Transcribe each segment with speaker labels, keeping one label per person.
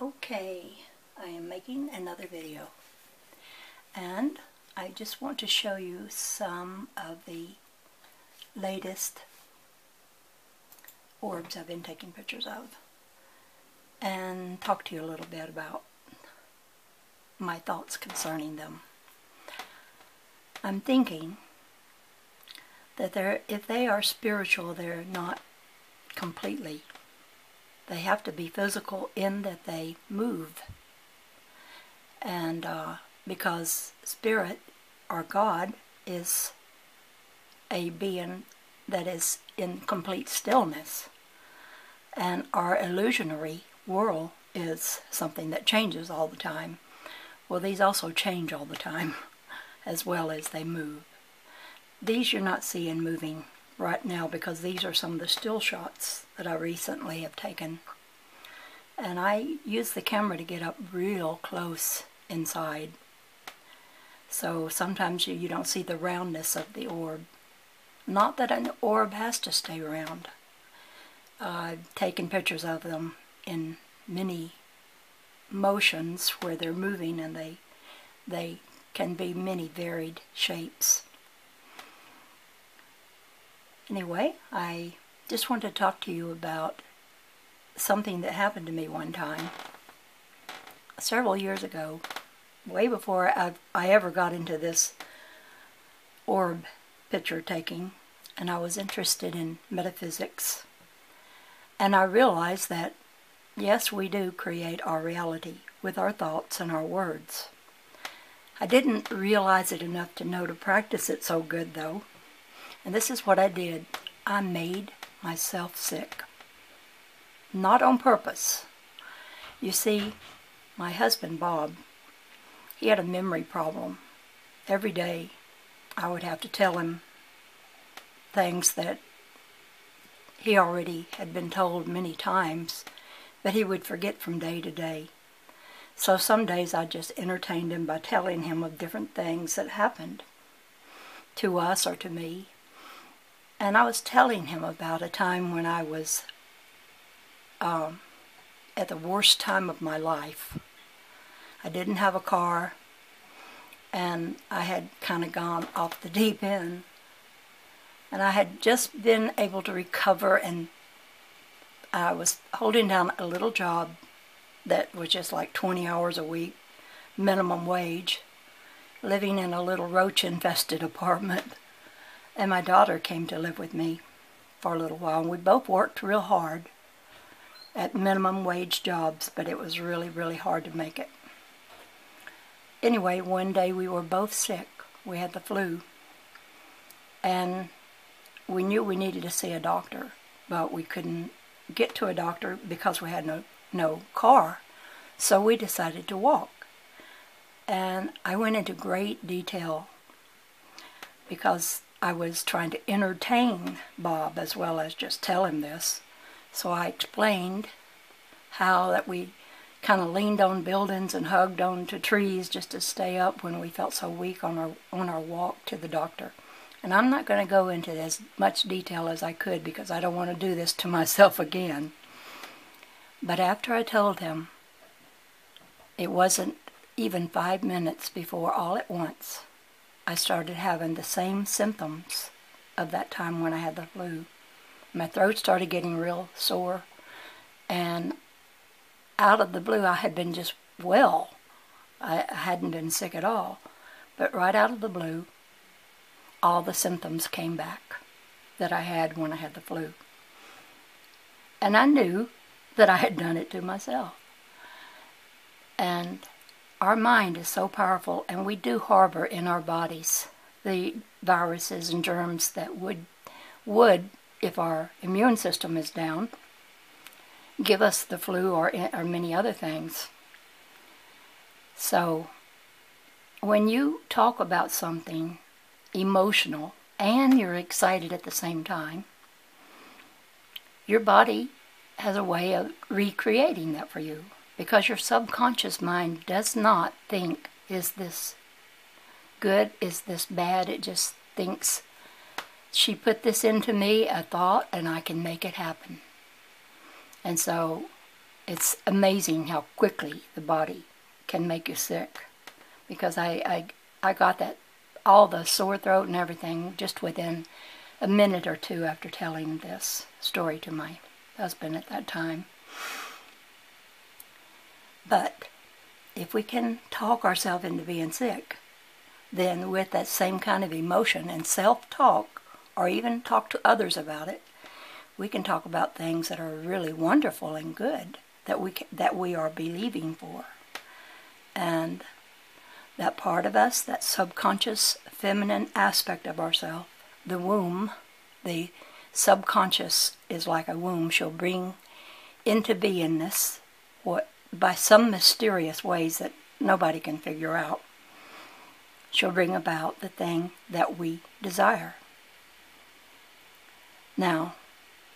Speaker 1: Okay, I am making another video, and I just want to show you some of the latest orbs I've been taking pictures of and talk to you a little bit about my thoughts concerning them. I'm thinking that if they are spiritual, they're not completely. They have to be physical in that they move. And because Spirit, or God, is a being that is in complete stillness. And our illusionary world is something that changes all the time. Well, these also change all the time, as well as they move. These you're not seeing moving right now because these are some of the still shots that I recently have taken. And I use the camera to get up real close inside. So sometimes you don't see the roundness of the orb. Not that an orb has to stay round. I've taken pictures of them in many motions where they're moving, and they can be many varied shapes. Anyway, I just want to talk to you about something that happened to me one time several years ago, way before I ever got into this orb picture taking, and I was interested in metaphysics. And I realized that, yes, we do create our reality with our thoughts and our words. I didn't realize it enough to know to practice it so good, though. And this is what I did. I made myself sick. Not on purpose. You see, my husband, Bob, he had a memory problem. Every day I would have to tell him things that he already had been told many times, but he would forget from day to day. So some days I just entertained him by telling him of different things that happened to us or to me. And I was telling him about a time when I was at the worst time of my life. I didn't have a car, and I had kind of gone off the deep end. And I had just been able to recover, and I was holding down a little job that was just like 20 hours a week, minimum wage, living in a little roach-infested apartment. And my daughter came to live with me for a little while, and we both worked real hard at minimum wage jobs, but it was really, really hard to make it. Anyway, one day we were both sick. We had the flu, and we knew we needed to see a doctor, but we couldn't get to a doctor because we had no car. So we decided to walk. And I went into great detail because I was trying to entertain Bob as well as just tell him this. So I explained how that we kind of leaned on buildings and hugged onto trees just to stay up when we felt so weak on our walk to the doctor. And I'm not going to go into as much detail as I could because I don't want to do this to myself again. But after I told him, it wasn't even 5 minutes before all at once I started having the same symptoms of that time when I had the flu. My throat started getting real sore, and out of the blue I had been just well. I hadn't been sick at all. But right out of the blue, all the symptoms came back that I had when I had the flu. And I knew that I had done it to myself. And our mind is so powerful, and we do harbor in our bodies the viruses and germs that would, if our immune system is down, give us the flu or many other things. So when you talk about something emotional and you're excited at the same time, your body has a way of recreating that for you, because your subconscious mind does not think, is this good, is this bad? It just thinks, she put this into me, a thought, and I can make it happen. And so it's amazing how quickly the body can make you sick. Because I got that, all the sore throat and everything, just within a minute or two after telling this story to my husband at that time. But if we can talk ourselves into being sick, then with that same kind of emotion and self-talk, or even talk to others about it, we can talk about things that are really wonderful and good that we are believing for. And that part of us, that subconscious feminine aspect of ourselves, the womb, the subconscious is like a womb. She'll bring into beingness what, by some mysterious ways that nobody can figure out, she'll bring about the thing that we desire. Now,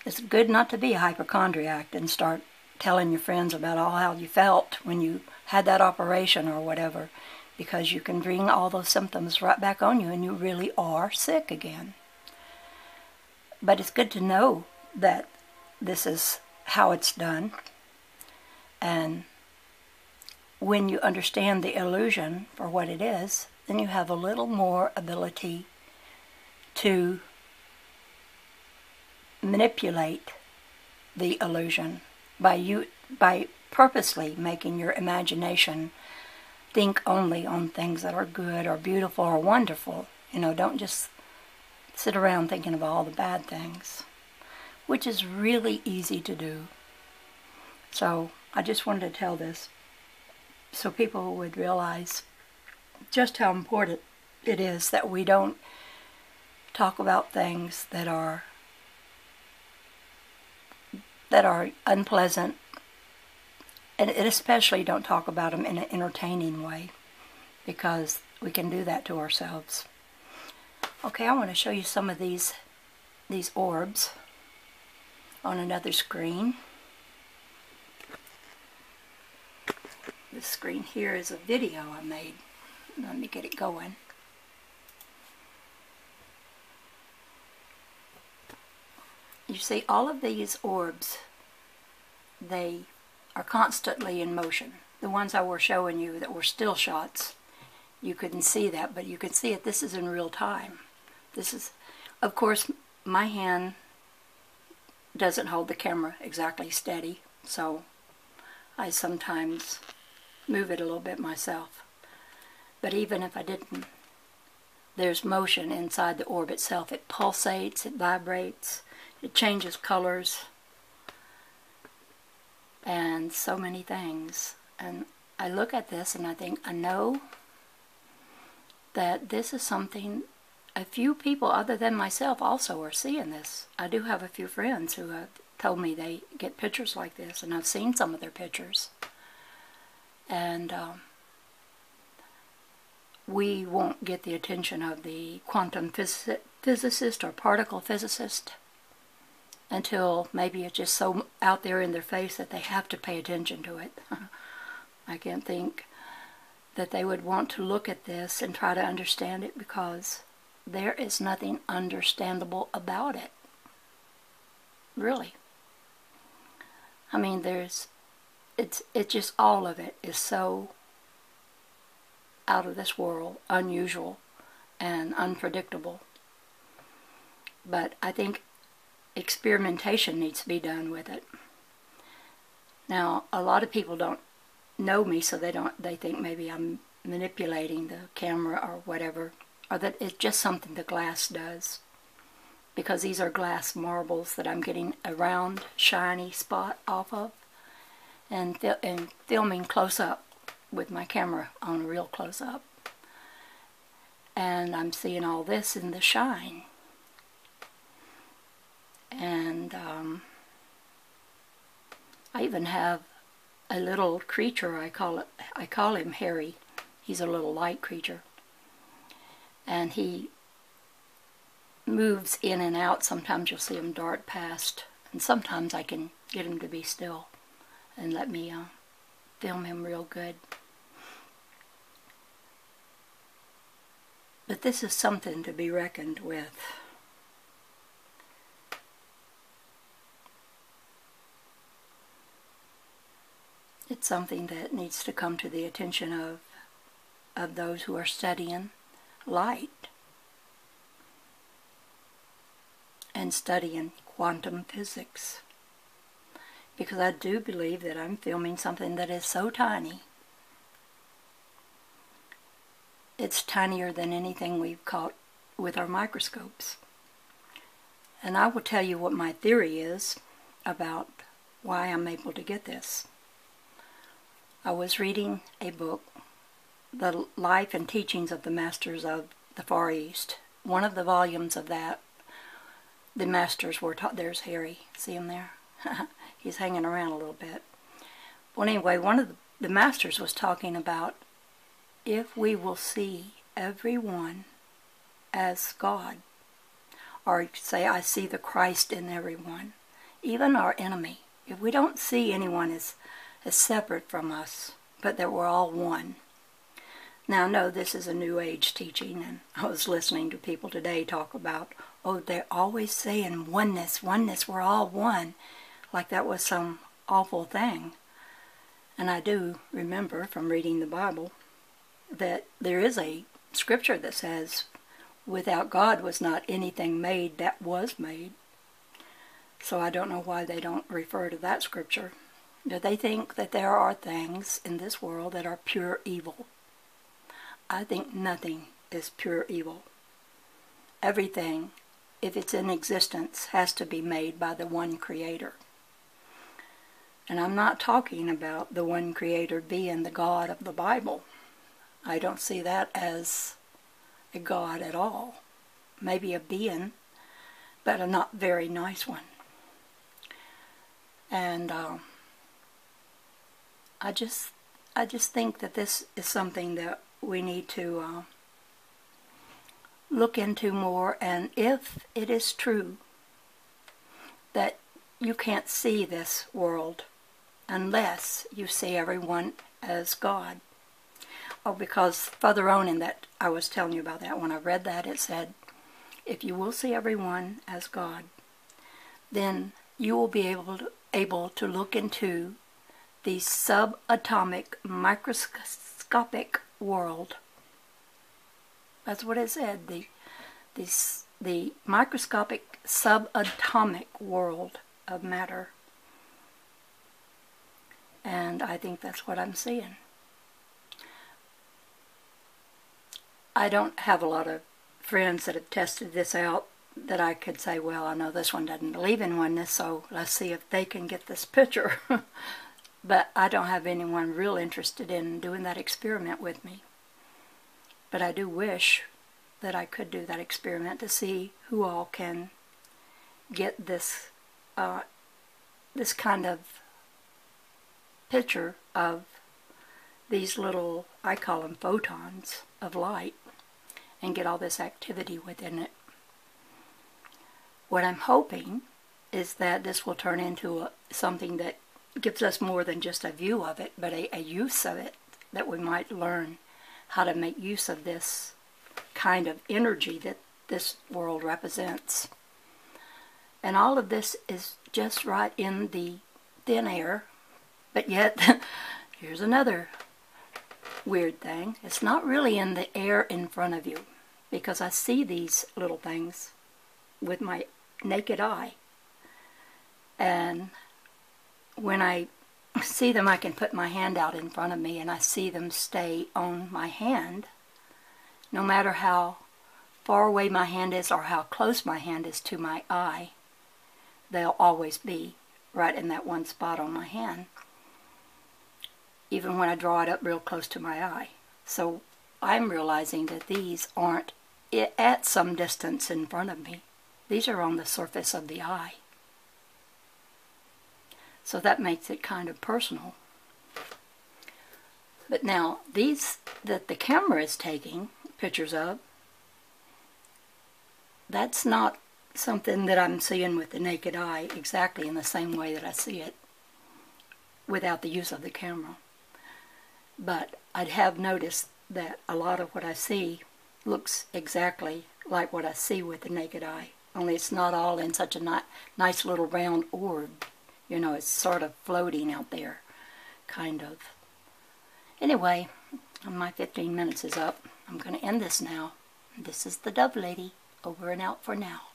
Speaker 1: it's good not to be a hypochondriac and start telling your friends about all how you felt when you had that operation or whatever, because you can bring all those symptoms right back on you and you really are sick again. But it's good to know that this is how it's done. And when you understand the illusion for what it is, then you have a little more ability to manipulate the illusion by purposely making your imagination think only on things that are good or beautiful or wonderful. You know, don't just sit around thinking of all the bad things, which is really easy to do. So I just wanted to tell this so people would realize just how important it is that we don't talk about things that are unpleasant, and especially don't talk about them in an entertaining way, because we can do that to ourselves. Okay, I want to show you some of these orbs on another screen. This screen here is a video I made. Let me get it going. You see, all of these orbs, they are constantly in motion. The ones I were showing you that were still shots, you couldn't see that, but you can see it. This is in real time. This is, of course, my hand doesn't hold the camera exactly steady, so I sometimes move it a little bit myself. But even if I didn't, there's motion inside the orb itself. It pulsates, it vibrates, it changes colors, and so many things. And I look at this and I think, I know that this is something a few people other than myself also are seeing this. I do have a few friends who have told me they get pictures like this, and I've seen some of their pictures. And we won't get the attention of the quantum physicist or particle physicist until maybe it's just so out there in their face that they have to pay attention to it. I can't think that they would want to look at this and try to understand it, because there is nothing understandable about it. Really. I mean, it's just, all of it is so out of this world, unusual and unpredictable. But I think experimentation needs to be done with it. Now, a lot of people don't know me, so they think maybe I'm manipulating the camera or whatever, or that it's just something the glass does, because these are glass marbles that I'm getting a round shiny spot off of and filming close up with my camera on real close up, and I'm seeing all this in the shine. And I even have a little creature, I call him Harry. He's a little light creature, and he moves in and out. Sometimes you'll see him dart past, and sometimes I can get him to be still and let me film him real good. But this is something to be reckoned with. It's something that needs to come to the attention of those who are studying light and studying quantum physics. Because I do believe that I'm filming something that is so tiny. It's tinier than anything we've caught with our microscopes. And I will tell you what my theory is about why I'm able to get this. I was reading a book, The Life and Teachings of the Masters of the Far East. One of the volumes of that, the masters were taught. There's Harry. See him there? He's hanging around a little bit. Well, anyway, one of the masters was talking about if we will see everyone as God, or say, I see the Christ in everyone, even our enemy. If we don't see anyone as separate from us, but that we're all one. Now, no, this is a New Age teaching, and I was listening to people today talk about, oh, they're always saying oneness, oneness, we're all one, like that was some awful thing. And I do remember from reading the Bible that there is a scripture that says, without God was not anything made that was made. So I don't know why they don't refer to that scripture. Do they think that there are things in this world that are pure evil? I think nothing is pure evil. Everything, if it's in existence, has to be made by the one Creator. And I'm not talking about the one Creator being the God of the Bible. I don't see that as a God at all. Maybe a being, but a not very nice one. And I just think that this is something that we need to look into more. And if it is true that you can't see this world unless you see everyone as God. Oh, because further on in that, I was telling you about that, when I read that, it said, if you will see everyone as God, then you will be able to look into the subatomic microscopic world. That's what it said, the microscopic subatomic world of matter. And I think that's what I'm seeing. I don't have a lot of friends that have tested this out that I could say, well, I know this one doesn't believe in oneness, so let's see if they can get this picture. But I don't have anyone real interested in doing that experiment with me. But I do wish that I could do that experiment to see who all can get this this kind of picture of these little, I call them photons of light, and get all this activity within it. What I'm hoping is that this will turn into something that gives us more than just a view of it, but a use of it, that we might learn how to make use of this kind of energy that this world represents. And all of this is just right in the thin air, but yet, here's another weird thing. It's not really in the air in front of you, because I see these little things with my naked eye. And when I see them, I can put my hand out in front of me and I see them stay on my hand. No matter how far away my hand is or how close my hand is to my eye, they'll always be right in that one spot on my hand, even when I draw it up real close to my eye. So I'm realizing that these aren't at some distance in front of me. These are on the surface of the eye. So that makes it kind of personal. But now, these that the camera is taking pictures of, that's not something that I'm seeing with the naked eye exactly in the same way that I see it without the use of the camera. But I have noticed that a lot of what I see looks exactly like what I see with the naked eye. Only it's not all in such a nice little round orb. You know, it's sort of floating out there, kind of. Anyway, my 15 minutes is up. I'm going to end this now. This is the Dove Lady, over and out for now.